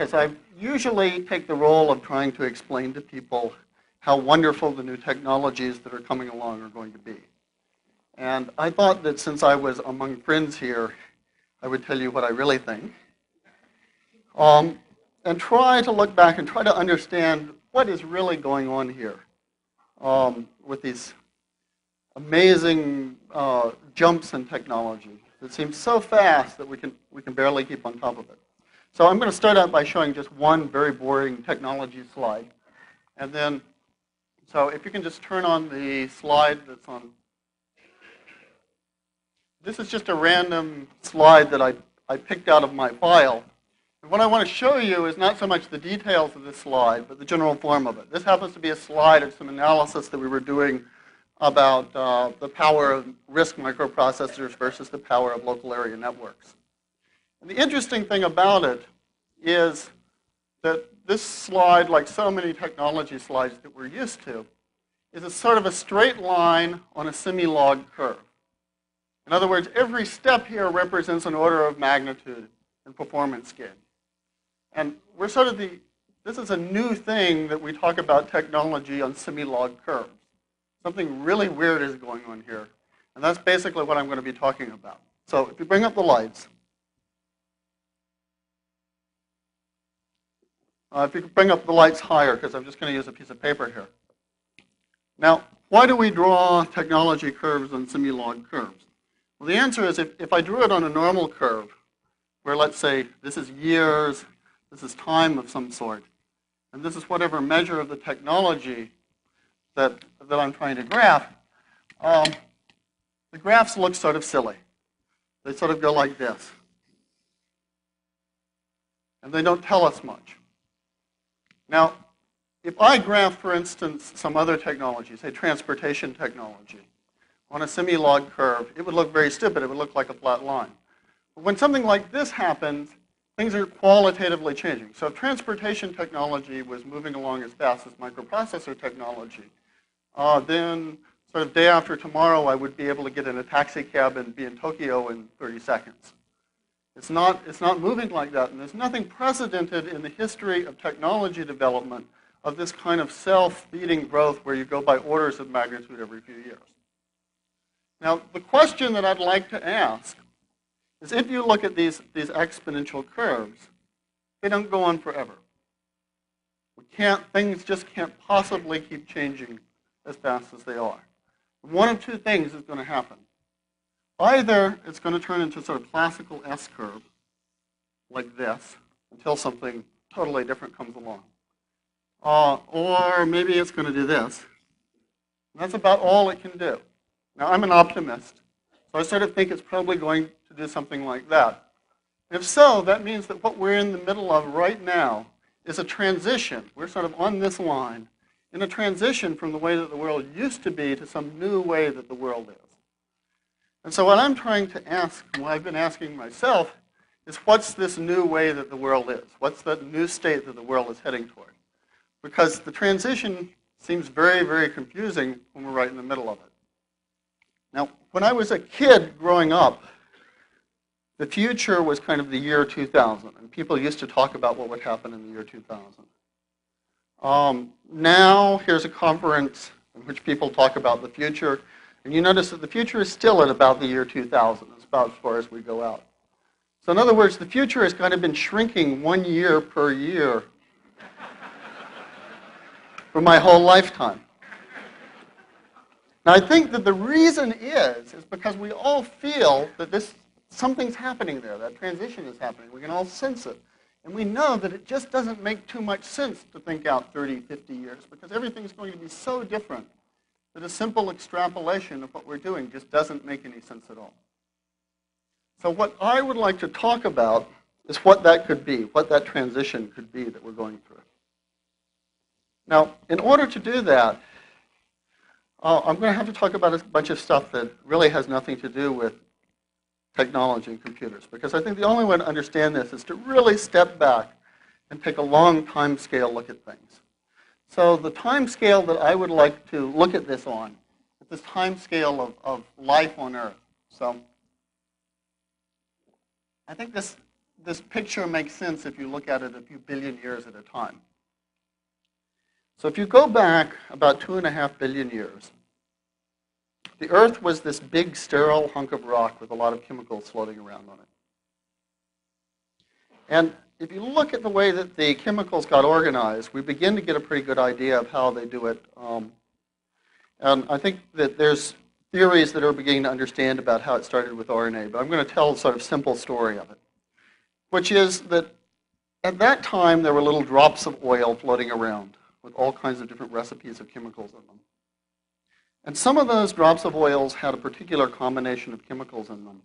because I usually take the role of trying to explain to people how wonderful the new technologies that are coming along are going to be. And I thought that since I was among friends here, I would tell you what I really think. And try to look back and try to understand what is really going on here with these amazing jumps in technology. It seems so fast that we can barely keep on top of it. So I'm going to start out by showing just one very boring technology slide. And then, so if you can just turn on the slide that's on. This is just a random slide that I picked out of my file. And what I want to show you is not so much the details of this slide, but the general form of it. This happens to be a slide of some analysis that we were doing about the power of RISC microprocessors versus the power of local area networks. And the interesting thing about it is that this slide, like so many technology slides that we're used to, is a sort of a straight line on a semi-log curve. In other words, every step here represents an order of magnitude in performance gain. And we're sort of this is a new thing that we talk about technology on semi-log curves. Something really weird is going on here. And that's basically what I'm going to be talking about. So if you bring up the lights. If you could bring up the lights higher, because I'm just going to use a piece of paper here. Now, why do we draw technology curves on semi-log curves? Well, the answer is if I drew it on a normal curve, where let's say this is years, this is time of some sort, and this is whatever measure of the technology that I'm trying to graph, the graphs look sort of silly. They sort of go like this. And they don't tell us much. Now, if I graph, for instance, some other technology, say transportation technology, on a semi-log curve, it would look very stupid. It would look like a flat line. But when something like this happens, things are qualitatively changing. So if transportation technology was moving along as fast as microprocessor technology, then sort of day after tomorrow, I would be able to get in a taxi cab and be in Tokyo in 30 seconds. It's not moving like that, and there's nothing precedented in the history of technology development of this kind of self-feeding growth where you go by orders of magnitude every few years. Now, the question that I'd like to ask is if you look at these exponential curves, they don't go on forever. Things just can't possibly keep changing as fast as they are. One of two things is going to happen. Either it's going to turn into sort of classical S-curve, like this, until something totally different comes along. Or maybe it's going to do this. And that's about all it can do. Now, I'm an optimist, so I sort of think it's probably going to do something like that. If so, that means that what we're in the middle of right now is a transition. We're sort of on this line in a transition from the way that the world used to be to some new way that the world is. And so what I'm trying to ask, and what I've been asking myself, is what's this new way that the world is? What's that new state that the world is heading toward? Because the transition seems very, very confusing when we're right in the middle of it. Now, when I was a kid growing up, the future was kind of the year 2000, and people used to talk about what would happen in the year 2000. Now, here's a conference in which people talk about the future, and you notice that the future is still at about the year 2000. It's about as far as we go out. So in other words, the future has kind of been shrinking 1 year per year for my whole lifetime. Now, I think that the reason is because we all feel that something's happening there, that transition is happening. We can all sense it. And we know that it just doesn't make too much sense to think out 30, 50 years because everything's going to be so different that a simple extrapolation of what we're doing just doesn't make any sense at all. So what I would like to talk about is what that could be, what that transition could be that we're going through. Now, in order to do that, I'm going to have to talk about a bunch of stuff that really has nothing to do with technology and computers, because I think the only way to understand this is to really step back and take a long time scale look at things. So the time scale that I would like to look at this on is this time scale of life on Earth. So I think this this picture makes sense if you look at it a few billion years at a time. So if you go back about 2.5 billion years, the Earth was this big sterile hunk of rock with a lot of chemicals floating around on it. And if you look at the way that the chemicals got organized, we begin to get a pretty good idea of how they do it. And I think that there's theories that are beginning to understand about how it started with RNA, but I'm going to tell a sort of simple story of it, which is that at that time there were little drops of oil floating around with all kinds of different recipes of chemicals in them. And some of those drops of oils had a particular combination of chemicals in them,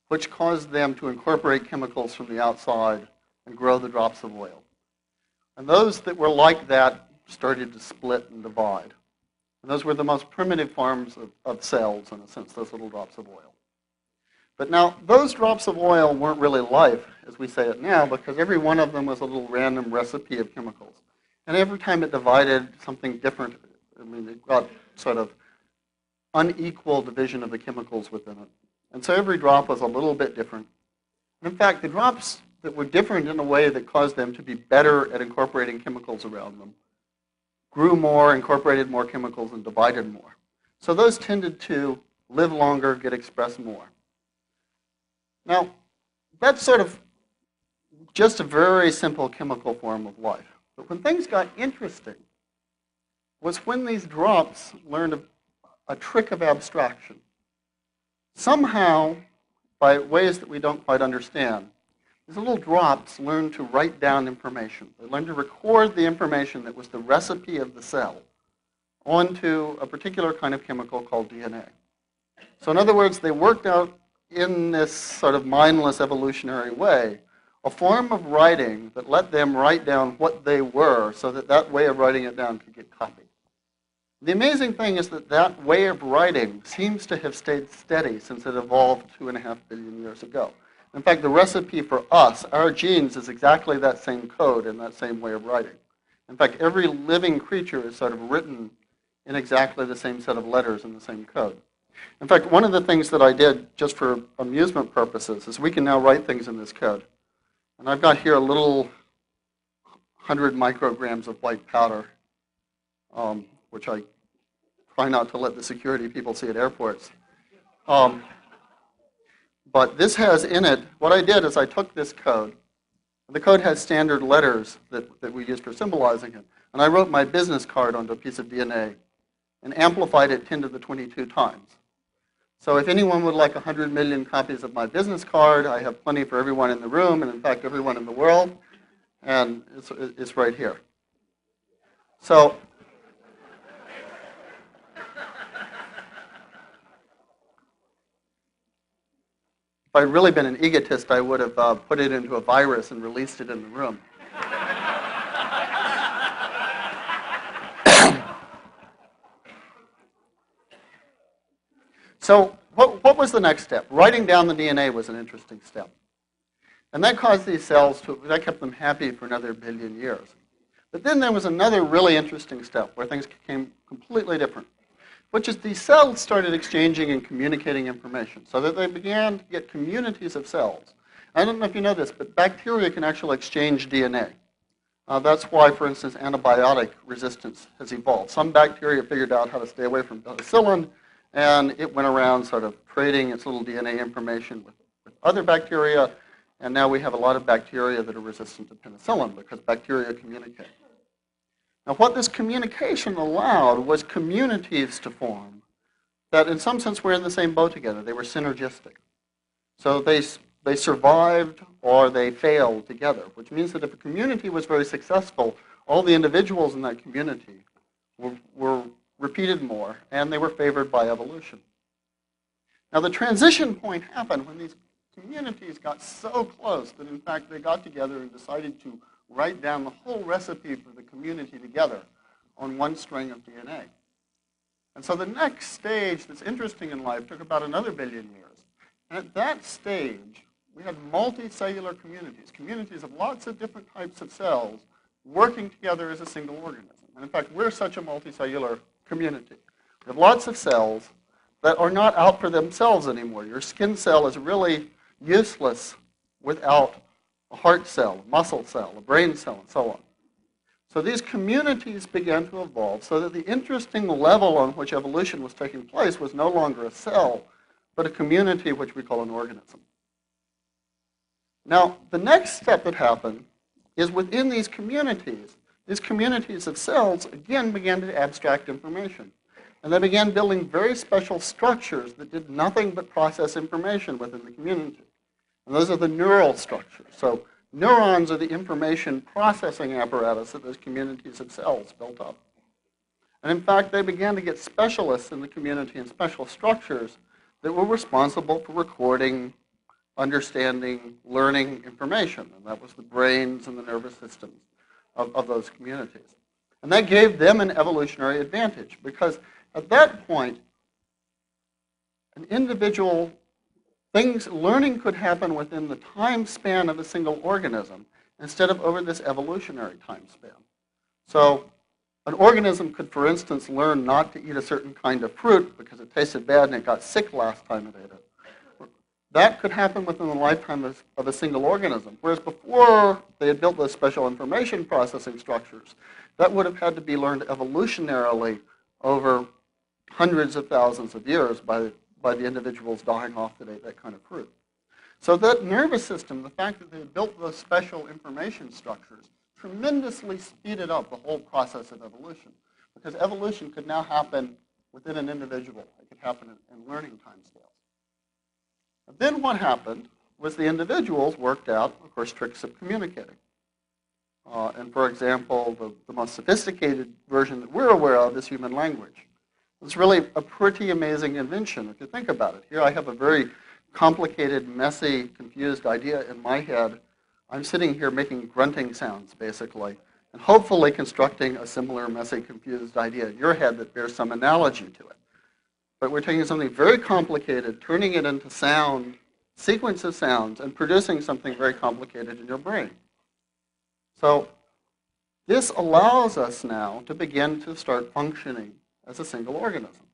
which caused them to incorporate chemicals from the outside and grow the drops of oil. And those that were like that started to split and divide. And those were the most primitive forms of cells, in a sense, those little drops of oil. But now, those drops of oil weren't really life, as we say it now, because every one of them was a little random recipe of chemicals. And every time it divided, something different. I mean, it got sort of unequal division of the chemicals within it. And so every drop was a little bit different. And in fact, the drops that were different in a way that caused them to be better at incorporating chemicals around them grew more, incorporated more chemicals, and divided more. So those tended to live longer, get expressed more. Now, that's sort of just a very simple chemical form of life. But when things got interesting was when these drops learned a trick of abstraction. Somehow, by ways that we don't quite understand, these little drops learned to write down information. They learned to record the information that was the recipe of the cell onto a particular kind of chemical called DNA. So in other words, they worked out in this sort of mindless evolutionary way a form of writing that let them write down what they were so that that way of writing it down could get copied. The amazing thing is that that way of writing seems to have stayed steady since it evolved 2.5 billion years ago. In fact, the recipe for us, our genes, is exactly that same code and that same way of writing. In fact, every living creature is sort of written in exactly the same set of letters in the same code. In fact, one of the things that I did just for amusement purposes is we can now write things in this code. And I've got here a little 100 micrograms of white powder, which I try not to let the security people see at airports. But this has in it, what I did is I took this code. The code has standard letters that we use for symbolizing it. And I wrote my business card onto a piece of DNA and amplified it 10 to the 22 times. So if anyone would like 100 million copies of my business card, I have plenty for everyone in the room, and in fact, everyone in the world. And it's right here. So if I'd really been an egotist, I would have put it into a virus and released it in the room. So what was the next step? Writing down the DNA was an interesting step. And that caused these cells that kept them happy for another billion years. But then there was another really interesting step where things became completely different, which is these cells started exchanging and communicating information so that they began to get communities of cells. I don't know if you know this, but bacteria can actually exchange DNA. That's why, for instance, antibiotic resistance has evolved. Some bacteria figured out how to stay away from penicillin, and it went around sort of trading its little DNA information with other bacteria, and now we have a lot of bacteria that are resistant to penicillin because bacteria communicate. Now, what this communication allowed was communities to form that, in some sense, were in the same boat together. They were synergistic. So they survived or they failed together, which means that if a community was very successful, all the individuals in that community were repeated more, and they were favored by evolution. Now, the transition point happened when these communities got so close that, in fact, they got together and decided to write down the whole recipe for the community together on one string of DNA. And so the next stage that's interesting in life took about another billion years. And at that stage, we had multicellular communities, communities of lots of different types of cells working together as a single organism. And in fact, we're such a multicellular community. We have lots of cells that are not out for themselves anymore. Your skin cell is really useless without a heart cell, a muscle cell, a brain cell, and so on. So these communities began to evolve so that the interesting level on which evolution was taking place was no longer a cell, but a community which we call an organism. Now, the next step that happened is within these communities of cells, again, began to abstract information. And they began building very special structures that did nothing but process information within the community. And those are the neural structures. So neurons are the information processing apparatus that those communities of cells built up. And in fact, they began to get specialists in the community and special structures that were responsible for recording, understanding, learning information. And that was the brains and the nervous systems of those communities. And that gave them an evolutionary advantage because at that point, an individual learning could happen within the time span of a single organism instead of over this evolutionary time span. So an organism could, for instance, learn not to eat a certain kind of fruit because it tasted bad and it got sick last time it ate it. That could happen within the lifetime of a single organism. Whereas before they had built those special information processing structures, that would have had to be learned evolutionarily over hundreds of thousands of years by the individuals dying off that ate that kind of fruit. So that nervous system, the fact that they had built those special information structures, tremendously speeded up the whole process of evolution. Because evolution could now happen within an individual. It could happen in learning timescales. And then what happened was the individuals worked out, of course, tricks of communicating. And for example, the most sophisticated version that we're aware of is human language. It's really a pretty amazing invention if you think about it. Here I have a very complicated, messy, confused idea in my head. I'm sitting here making grunting sounds, basically, and hopefully constructing a similar, messy, confused idea in your head that bears some analogy to it. But we're taking something very complicated, turning it into sound, sequence of sounds, and producing something very complicated in your brain. So this allows us now to begin to start functioning as a single organism.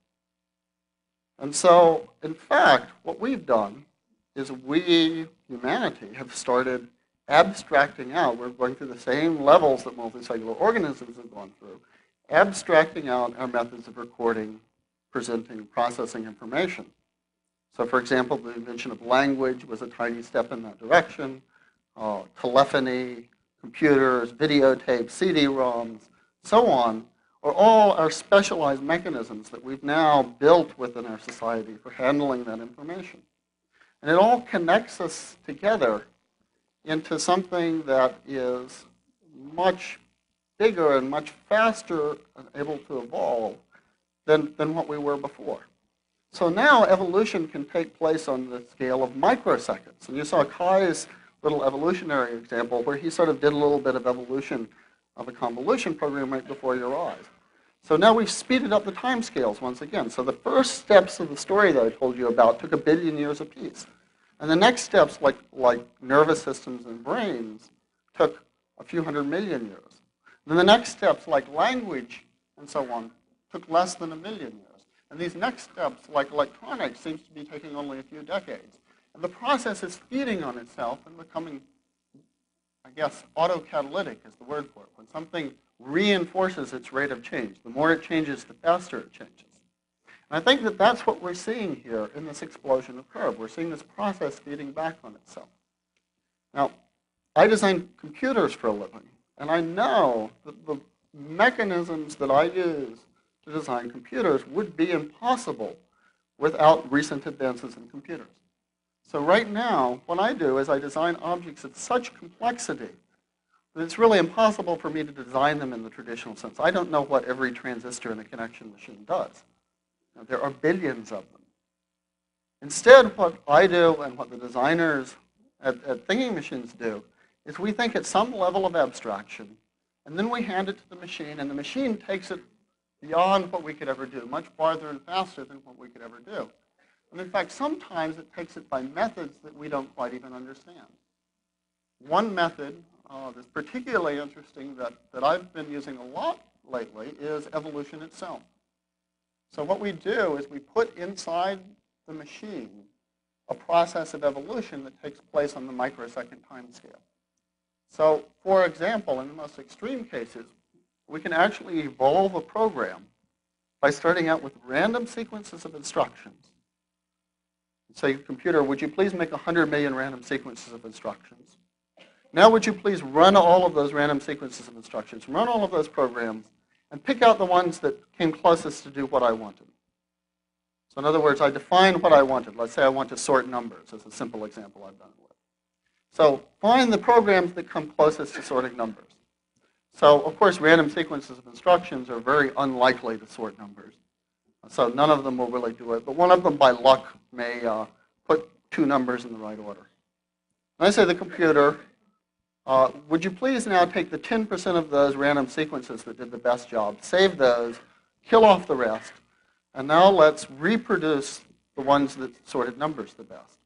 And so, in fact, what we've done is we, humanity, have started abstracting out. We're going through the same levels that multicellular organisms have gone through, abstracting out our methods of recording, presenting, processing information. So, for example, the invention of language was a tiny step in that direction. Telephony, computers, videotapes, CD-ROMs, so on, are all our specialized mechanisms that we've now built within our society for handling that information. And it all connects us together into something that is much bigger and much faster and able to evolve than what we were before. So now evolution can take place on the scale of microseconds. And you saw Kai's little evolutionary example where he sort of did a little bit of evolution of a convolution program right before your eyes. So now we've speeded up the time scales once again. So the first steps of the story that I told you about took 1 billion years apiece. And the next steps, like nervous systems and brains, took a few 100 million years. Then the next steps, like language and so on, took less than 1 million years. And these next steps, like electronics, seems to be taking only a few decades. And the process is feeding on itself and becoming, I guess, autocatalytic is the word for it. When something reinforces its rate of change. The more it changes, the faster it changes. And I think that that's what we're seeing here in this explosion of curve. We're seeing this process feeding back on itself. Now, I design computers for a living, and I know that the mechanisms that I use to design computers would be impossible without recent advances in computers. So right now, what I do is I design objects of such complexity that it's really impossible for me to design them in the traditional sense. I don't know what every transistor in a connection machine does. Now, there are billions of them. Instead, what I do and what the designers at thinking machines do is we think at some level of abstraction, and then we hand it to the machine, and the machine takes it beyond what we could ever do, much farther and faster than what we could ever do. And in fact, sometimes it takes it by methods that we don't quite even understand. One method that's particularly interesting that I've been using a lot lately is evolution itself. So what we do is we put inside the machine a process of evolution that takes place on the microsecond time scale. So, for example, in the most extreme cases, we can actually evolve a program by starting out with random sequences of instructions. Say, computer, would you please make 100 million random sequences of instructions? Now would you please run all of those random sequences of instructions, run all of those programs, and pick out the ones that came closest to do what I wanted. So in other words, I define what I wanted. Let's say I want to sort numbers, as a simple example I've done it with. So find the programs that come closest to sorting numbers. So of course, random sequences of instructions are very unlikely to sort numbers. So none of them will really do it, but one of them by luck may put two numbers in the right order. And I say to the computer, would you please now take the 10% of those random sequences that did the best job, save those, kill off the rest, and now let's reproduce the ones that sorted numbers the best.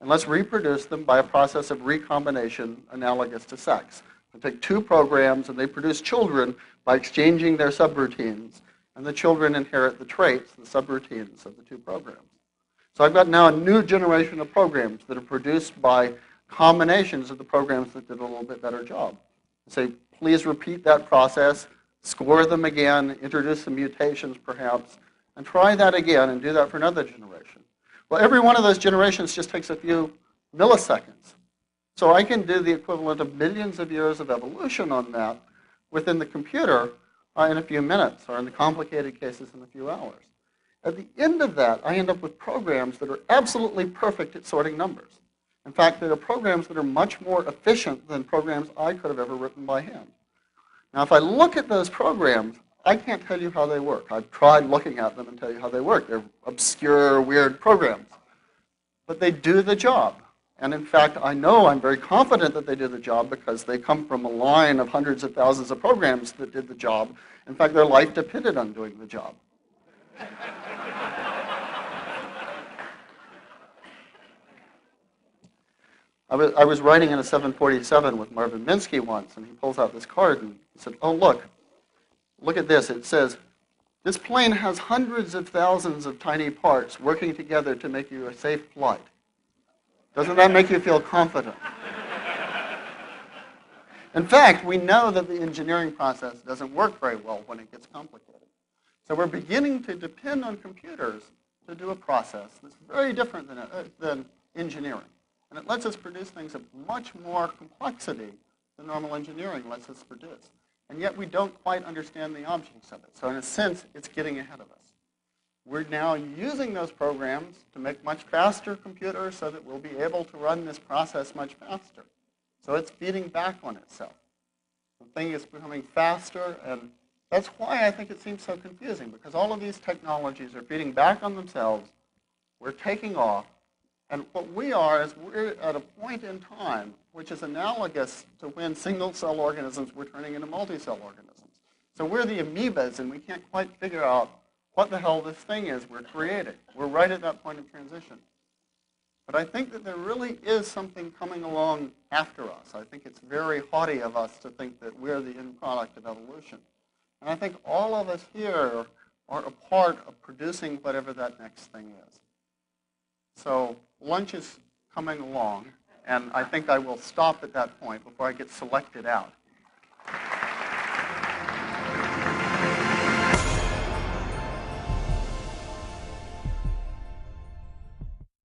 And let's reproduce them by a process of recombination analogous to sex. We take two programs and they produce children by exchanging their subroutines, and the children inherit the traits, the subroutines of the two programs. So I've got now a new generation of programs that are produced by combinations of the programs that did a little bit better job. Say, please repeat that process, score them again, introduce some mutations perhaps, and try that again and do that for another generation. Well, every one of those generations just takes a few milliseconds. So I can do the equivalent of millions of years of evolution on that within the computer in a few minutes, or in the complicated cases in a few hours. At the end of that, I end up with programs that are absolutely perfect at sorting numbers. In fact, there are programs that are much more efficient than programs I could have ever written by hand. Now, if I look at those programs, I can't tell you how they work. I've tried looking at them and tell you how they work. They're obscure, weird programs. But they do the job. And in fact, I know I'm very confident that they do the job because they come from a line of hundreds of thousands of programs that did the job. In fact, their life depended on doing the job. I was riding in a 747 with Marvin Minsky once, and he pulls out this card and he said, oh, look at this. It says, this plane has hundreds of thousands of tiny parts working together to make you a safe flight. Doesn't that make you feel confident? In fact, we know that the engineering process doesn't work very well when it gets complicated. So we're beginning to depend on computers to do a process that's very different than engineering. And it lets us produce things of much more complexity than normal engineering lets us produce. And yet we don't quite understand the objects of it. So in a sense, it's getting ahead of us. We're now using those programs to make much faster computers so that we'll be able to run this process much faster. So it's feeding back on itself. The thing is becoming faster, and that's why I think it seems so confusing, because all of these technologies are feeding back on themselves. We're taking off. And what we are is we're at a point in time which is analogous to when single-cell organisms were turning into multi-cell organisms. So we're the amoebas, and we can't quite figure out what the hell this thing is we're creating. We're right at that point of transition. But I think that there really is something coming along after us. I think it's very haughty of us to think that we're the end product of evolution. And I think all of us here are a part of producing whatever that next thing is. So lunch is coming along, and I think I will stop at that point before I get selected out.